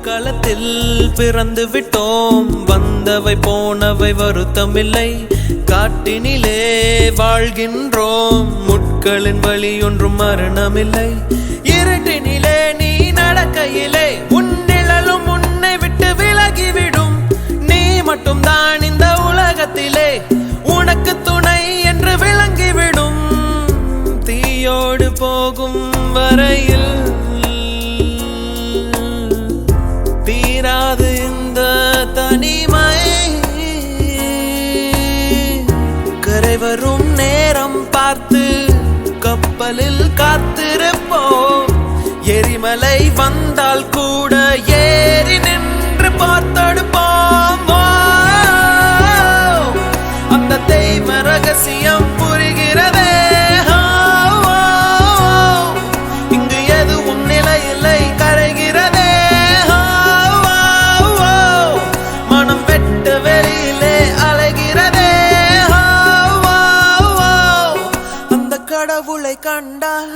போர்க்களத்தில் பிறந்து விட்டோம், வந்தவை போனவை வருத்தமில்லை. காட்டினிலே வாழ்கின்றோம், முட்களின் வழி ஒன்றும் மரணமில்லை. இருட்டினிலே நீ நடக்கையிலே உன் நிழலும் உன்னை விட்டு விலகிவிடும். நீ மட்டும் தான் இந்த உலகத்திலே உனக்கு துணை என்று விளங்கிவிடும். தீயோடு போகும் வரையில் தீராது இந்த தனிமை. கரை வரும் நேரம் பார்த்து கப்பலில் காத்திருப்போம். எரிமலை வந்தால் கூட ஏறி நின்று பார்த்தெடுப்போம். அந்த தெய்வ ரகசியம் புரிகிறதே. இங்கு எதுவும் நிலையில்லை, கரைகிறதே. மனம் வெட்ட வெளியிலே அலைகிறதே. அந்த கடவுளை கண்டால்